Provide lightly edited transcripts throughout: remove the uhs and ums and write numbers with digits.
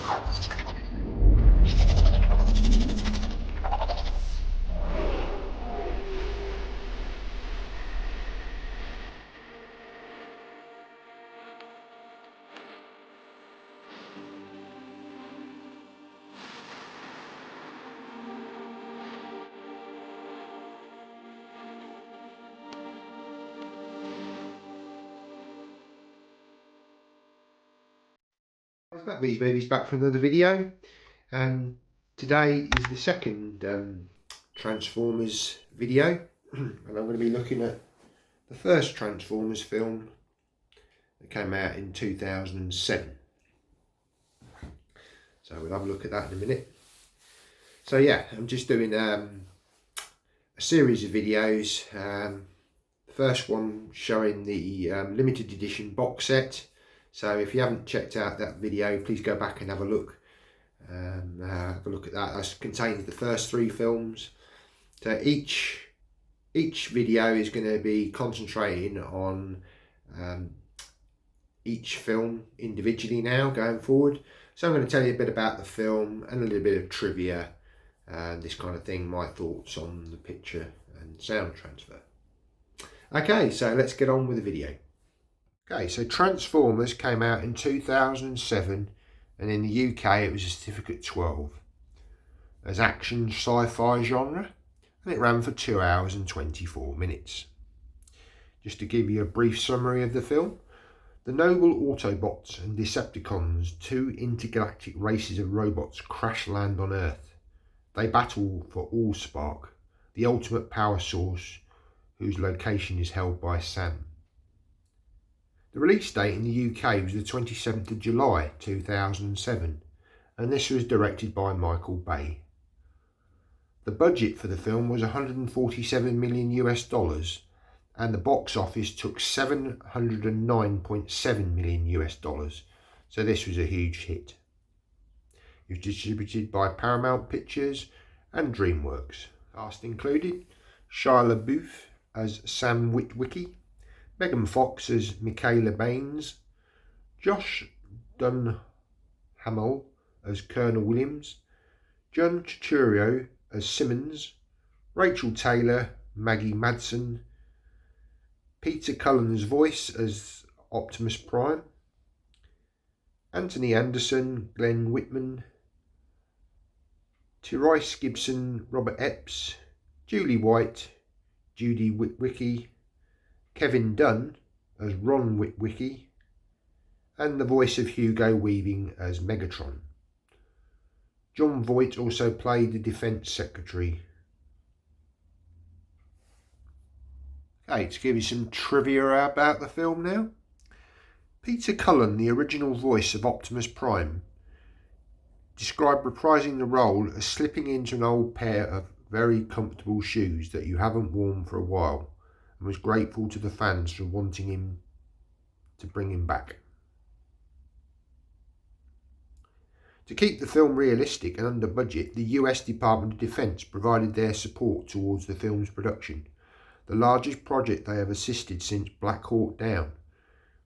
Back these movies back for another video, and today is the second Transformers video, and I'm going to be looking at the first Transformers film that came out in 2007. So we'll have a look at that in a minute. So yeah, I'm just doing a series of videos. The first one showing the limited edition box set. So if you haven't checked out that video, please go back and have a look. Have a look at that. That contains the first 3 films. So each video is going to be concentrating on each film individually now going forward. So I'm going to tell you a bit about the film and a little bit of trivia and this kind of thing, my thoughts on the picture and sound transfer. Okay, so let's get on with the video. Okay, so Transformers came out in 2007, and in the UK it was a certificate 12 as action sci-fi genre, and it ran for 2 hours and 24 minutes. Just to give you a brief summary of the film, the noble Autobots and Decepticons, 2 intergalactic races of robots, crash land on Earth. They battle for Allspark, the ultimate power source whose location is held by Sam. The release date in the UK was the 27th of July 2007, and this was directed by Michael Bay. The budget for the film was $147 million US, and the box office took $709.7 million US, so this was a huge hit. It was distributed by Paramount Pictures and DreamWorks. Cast included Shia LaBeouf as Sam Witwicky, Megan Fox as Michaela Baines, Josh Duhamel as Colonel Williams, John Turturro as Simmons, Rachel Taylor, Maggie Madsen, Peter Cullen's voice as Optimus Prime, Anthony Anderson, Glenn Whitman, Tyrese Gibson, Robert Epps, Julie White, Judy Witwicky, Kevin Dunn as Ron Witwicky, and the voice of Hugo Weaving as Megatron. John Voight also played the Defence Secretary. Okay, to give you some trivia about the film now. Peter Cullen, the original voice of Optimus Prime, described reprising the role as slipping into an old pair of very comfortable shoes that you haven't worn for a while, and was grateful to the fans for wanting him to bring him back. To keep the film realistic and under budget, the US Department of Defense provided their support towards the film's production, the largest project they have assisted since Black Hawk Down,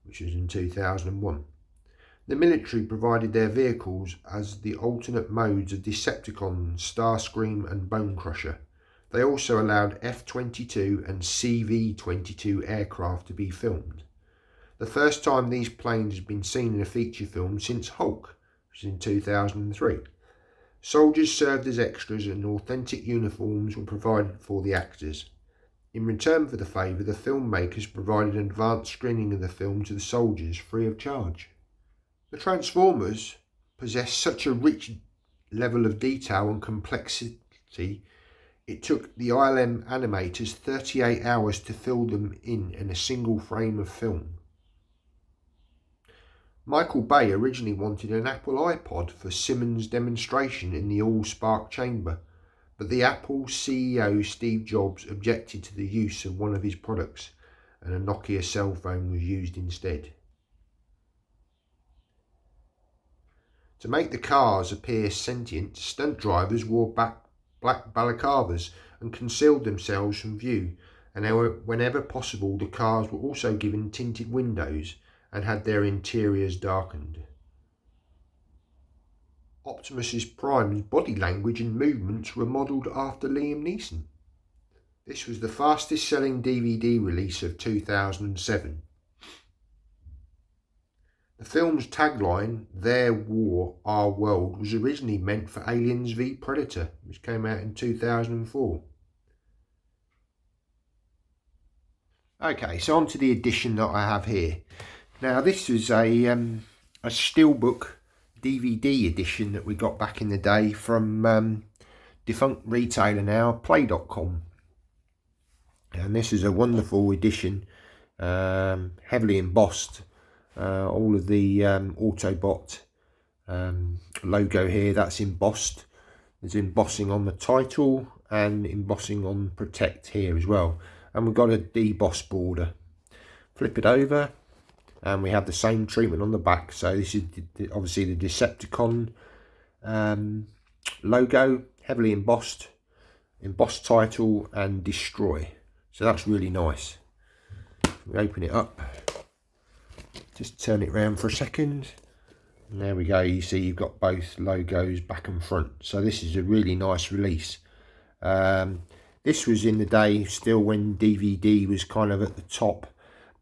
which was in 2001. The military provided their vehicles as the alternate modes of Decepticon, Starscream and Bone Crusher. They also allowed F-22 and CV-22 aircraft to be filmed. The first time these planes had been seen in a feature film since Hulk, which was in 2003. Soldiers served as extras and authentic uniforms were provided for the actors. In return for the favour, the filmmakers provided an advanced screening of the film to the soldiers free of charge. The Transformers possess such a rich level of detail and complexity. It took the ILM animators 38 hours to fill them in a single frame of film. Michael Bay originally wanted an Apple iPod for Simmons' demonstration in the Allspark chamber, but the Apple CEO Steve Jobs objected to the use of one of his products, and a Nokia cell phone was used instead. To make the cars appear sentient, stunt drivers wore black balaclavas and concealed themselves from view, and whenever possible the cars were also given tinted windows and had their interiors darkened. Optimus Prime's body language and movements were modelled after Liam Neeson. This was the fastest selling DVD release of 2007. The film's tagline, "Their War, Our World," was originally meant for Aliens v Predator, which came out in 2004. Okay, so on to the edition that I have here. Now this is a Steelbook DVD edition that we got back in the day from defunct retailer now, play.com. And this is a wonderful edition, heavily embossed. All of the Autobot logo here, that's embossed. There's embossing on the title and embossing on Protect here as well. And we've got a deboss border. Flip it over and we have the same treatment on the back. So this is obviously the Decepticon logo, heavily embossed title and Destroy. So that's really nice. We open it up, just turn it around for a second, and there we go. You see you've got both logos back and front. So this is a really nice release. This was in the day still when DVD was kind of at the top.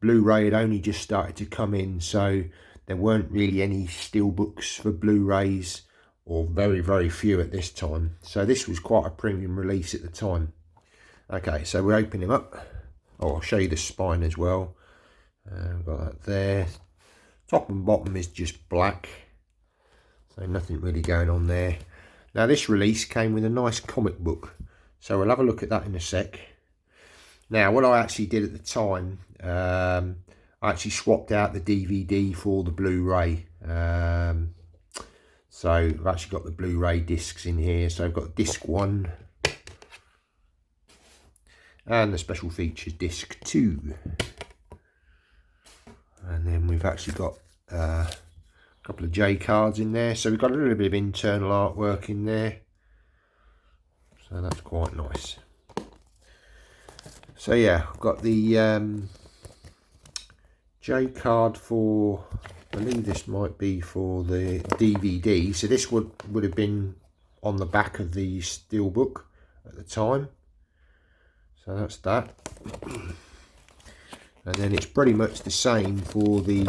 Blu-ray had only just started to come in, so there weren't really any steelbooks for Blu-rays, or very, very few at this time. So this was quite a premium release at the time. Okay, so we open him up. Oh, I'll show you the spine as well. Got that there. Top and bottom is just black, so nothing really going on there. Now this release came with a nice comic book, so we'll have a look at that in a sec. Now what I actually did at the time, I actually swapped out the DVD for the Blu-ray. So I've actually got the Blu-ray discs in here. So I've got disc 1 and the special features disc 2. And then we've actually got a couple of J cards in there. So we've got a little bit of internal artwork in there. So that's quite nice. So yeah, I've got the J card for, I believe this might be for the DVD. So this would have been on the back of the Steelbook at the time. So that's that. And then it's pretty much the same for the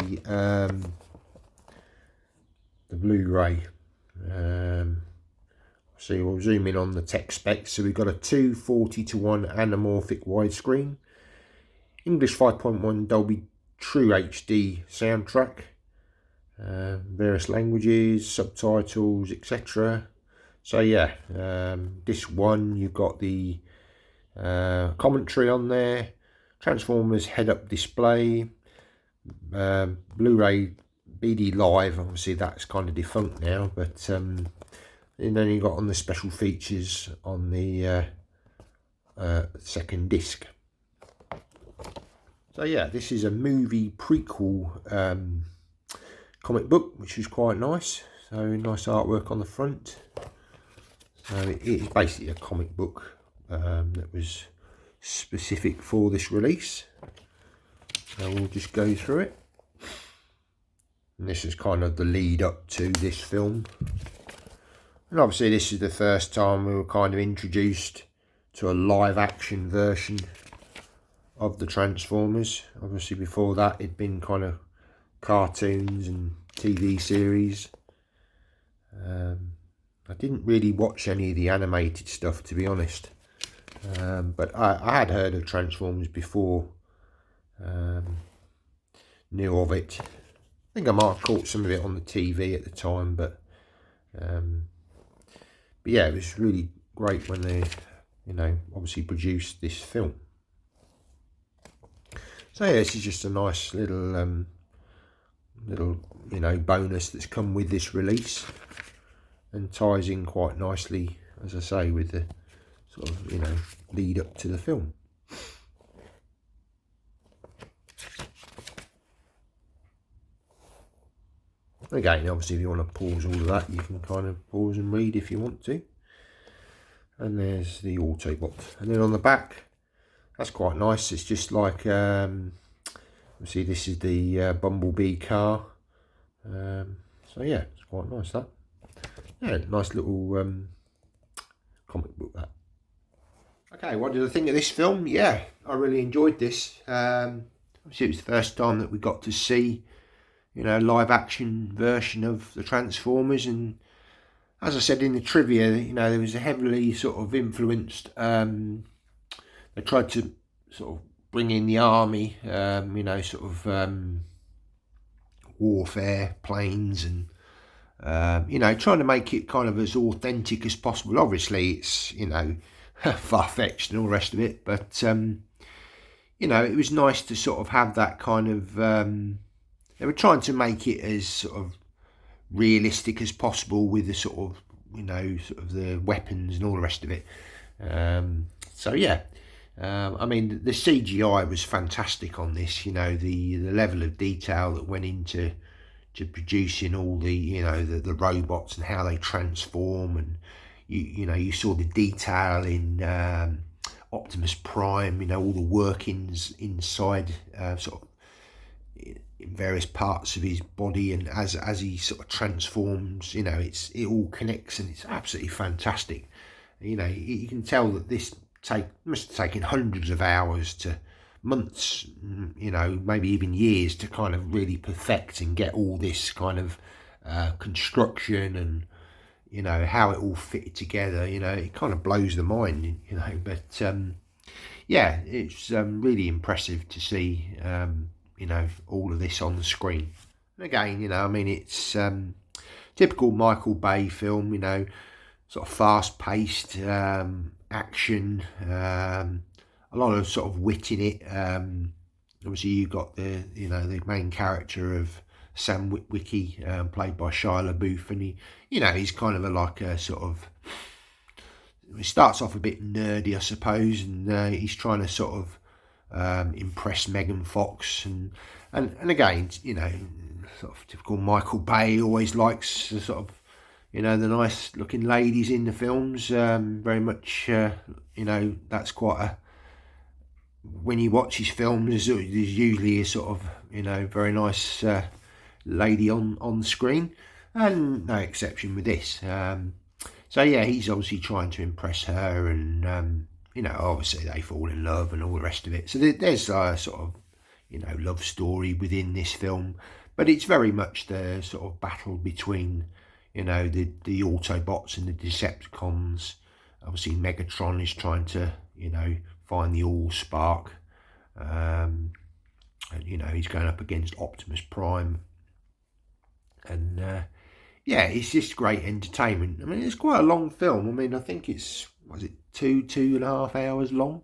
Blu-ray. So we'll zoom in on the tech specs. So we've got a 240:1 anamorphic widescreen, English 5.1 Dolby True HD soundtrack, various languages, subtitles, etc. So yeah, disc 1, you've got the commentary on there, Transformers head-up display, Blu-ray BD Live, obviously that's kind of defunct now, but and then you got on the special features on the second disc. So yeah, this is a movie prequel comic book, which is quite nice. So nice artwork on the front. So it is basically a comic book that was specific for this release. So we'll just go through it. And this is kind of the lead up to this film. And obviously this is the first time we were kind of introduced to a live action version of the Transformers. Obviously before that it'd been kind of cartoons and TV series. I didn't really watch any of the animated stuff, to be honest. But I had heard of Transformers before. Knew of it. I think I might have caught some of it on the TV at the time, but yeah, it was really great when they, you know, obviously produced this film. So yeah, this is just a nice little, you know, bonus that's come with this release, and ties in quite nicely, as I say, with the sort of, you know, lead up to the film. Again, obviously if you want to pause all of that, you can kind of pause and read if you want to. And there's the Autobot. And then on the back, that's quite nice. It's just like, see, this is the Bumblebee car. So yeah, it's quite nice, that. yeah, nice little comic book that. Okay, what did I think of this film? Yeah, I really enjoyed this. Obviously, it was the first time that we got to see, you know, live action version of the Transformers, and as I said in the trivia, you know, there was a heavily sort of influenced. They tried to sort of bring in the army, you know, sort of warfare planes and. You know, trying to make it kind of as authentic as possible. Obviously, it's, you know, far-fetched and all the rest of it, but you know, it was nice to sort of have that kind of they were trying to make it as sort of realistic as possible with the sort of, you know, sort of the weapons and all the rest of it. So yeah, I mean, the CGI was fantastic on this. You know, the level of detail that went into producing all the, you know, the robots and how they transform, and you know, you saw the detail in Optimus Prime, you know, all the workings inside sort of in various parts of his body, and as he sort of transforms, you know, it all connects, and it's absolutely fantastic. You know, you can tell that this must have taken hundreds of hours to months, you know, maybe even years to kind of really perfect and get all this kind of construction and, you know, how it all fitted together. You know, it kind of blows the mind, you know, but yeah, it's really impressive to see, you know, all of this on the screen. And again, you know, I mean, it's typical Michael Bay film, you know, sort of fast-paced action, a lot of sort of wit in it. Obviously, you got the, you know, the main character of Sam Witwicky, played by Shia LaBeouf, and he, you know, he's kind of like a sort of. He starts off a bit nerdy, I suppose, and he's trying to sort of impress Megan Fox, and again, you know, sort of typical Michael Bay, always likes the sort of, you know, the nice looking ladies in the films. Very much, you know, that's quite a. When you watch his films, there's usually a sort of, you know, very nice lady on the screen, and no exception with this. So yeah, he's obviously trying to impress her, and you know, obviously they fall in love and all the rest of it. So there's a sort of, you know, love story within this film, but it's very much the sort of battle between, you know, the Autobots and the Decepticons. Obviously, Megatron is trying to, you know, find the Allspark. And, you know, he's going up against Optimus Prime. And, yeah, it's just great entertainment. I mean, it's quite a long film. I mean, I think it's, was it 2.5 hours long?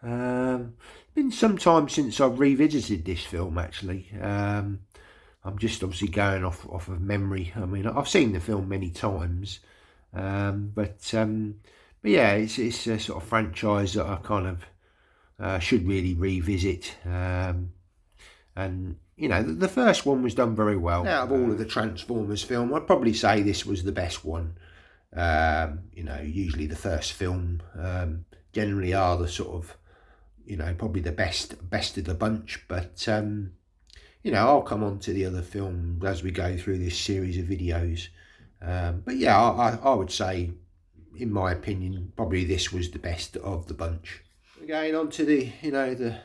Been some time since I've revisited this film, actually. I'm just obviously going off of memory. I mean, I've seen the film many times. But yeah, it's a sort of franchise that I kind of should really revisit. And, you know, the first one was done very well. Out of all of the Transformers film, I'd probably say this was the best one. You know, usually the first film generally are the sort of, you know, probably the best of the bunch. But, you know, I'll come on to the other films as we go through this series of videos. But yeah, I would say, in my opinion, probably this was the best of the bunch. Going on to the, you know, the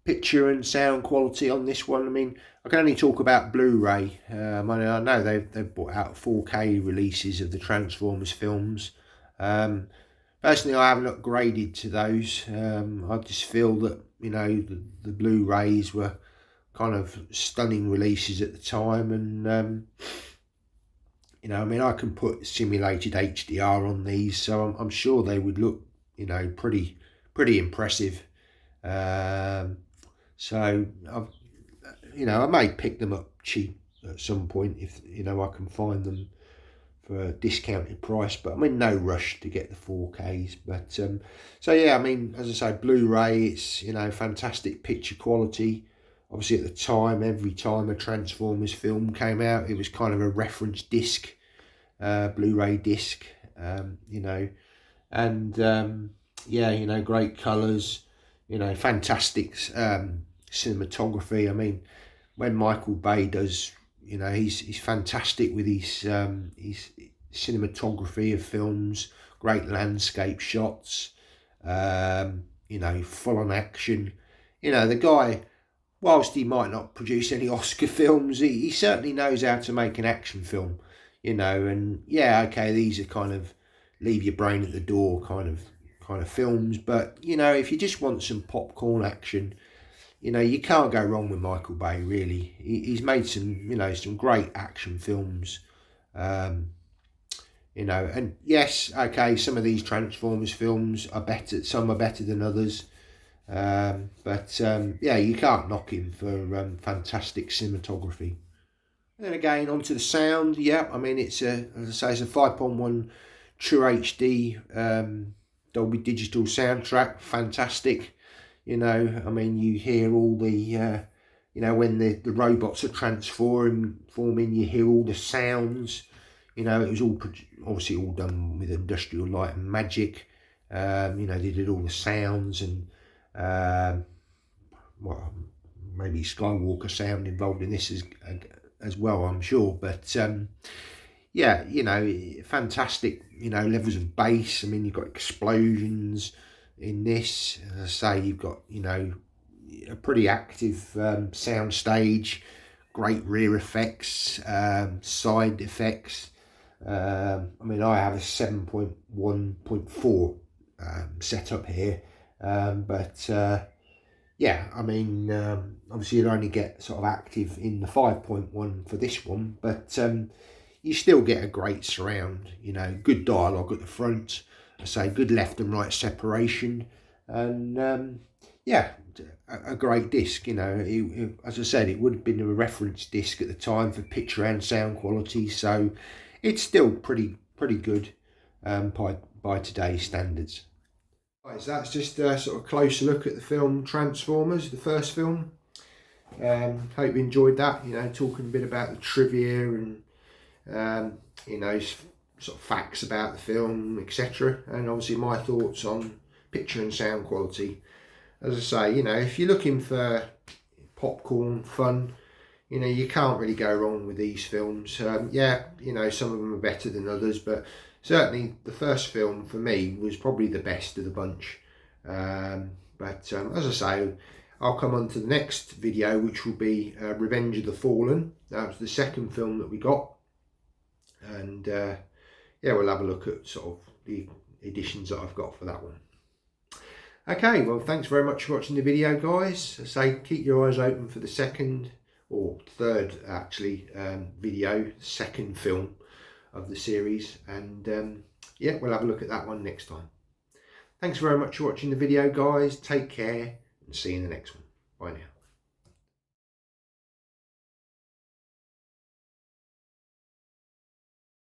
picture and sound quality on this one. I mean, I can only talk about Blu-ray. I know they've brought out 4K releases of the Transformers films. Personally, I haven't upgraded to those. I just feel that, you know, the Blu-rays were kind of stunning releases at the time, and you know, I mean, I can put simulated HDR on these, so I'm sure they would look, you know, pretty impressive. So I've, you know, I may pick them up cheap at some point if, you know, I can find them for a discounted price, but I'm in no rush to get the 4Ks. But so yeah, I mean, as I say, Blu-ray, it's, you know, fantastic picture quality. Obviously, at the time, every time a Transformers film came out, it was kind of a reference disc, Blu-ray disc, you know, and yeah, you know, great colours, you know, fantastic cinematography. I mean, when Michael Bay does, you know, he's fantastic with his cinematography of films, great landscape shots, you know, full on action. You know, the guy, whilst he might not produce any Oscar films, he certainly knows how to make an action film, you know. And yeah, okay, these are kind of leave your brain at the door kind of films, but you know, if you just want some popcorn action, you know, you can't go wrong with Michael Bay, really. He's made some, you know, some great action films. You know, and yes, okay, some of these Transformers films are better, some are better than others. But yeah, you can't knock him for fantastic cinematography. And then again, onto the sound. Yeah, I mean, it's a, as I say, it's a 5.1 True HD Dolby Digital soundtrack. Fantastic. You know, I mean, you hear all the, you know, when the robots are transforming, you hear all the sounds. You know, it was all obviously all done with Industrial Light and Magic. You know, they did all the sounds and well, maybe Skywalker sound involved in this as well, I'm sure. But yeah, you know, fantastic, you know, levels of bass. I mean, you've got explosions in this. As I say, you've got, you know, a pretty active sound stage, great rear effects, side effects. I mean, I have a 7.1.4 setup here, but yeah, I mean, obviously you'd only get sort of active in the 5.1 for this one, but you still get a great surround, you know, good dialogue at the front, I say good left and right separation, and yeah, a great disc, you know. As I said, it would have been a reference disc at the time for picture and sound quality, so it's still pretty good by today's standards. Right, so that's just a sort of close look at the film Transformers, the first film. Hope you enjoyed that, you know, talking a bit about the trivia and you know, sort of facts about the film, etc. And obviously my thoughts on picture and sound quality. As I say, you know, if you're looking for popcorn fun, you know, you can't really go wrong with these films. Yeah, you know, some of them are better than others, but certainly the first film for me was probably the best of the bunch. But as I say, I'll come on to the next video, which will be Revenge of the Fallen. That was the second film that we got. And yeah, we'll have a look at sort of the editions that I've got for that one. Okay, well, thanks very much for watching the video, guys. As I say, keep your eyes open for the second, or third actually, video, second film of the series, and yeah, we'll have a look at that one next time. Thanks very much for watching the video, guys. Take care and see you in the next one. Bye now.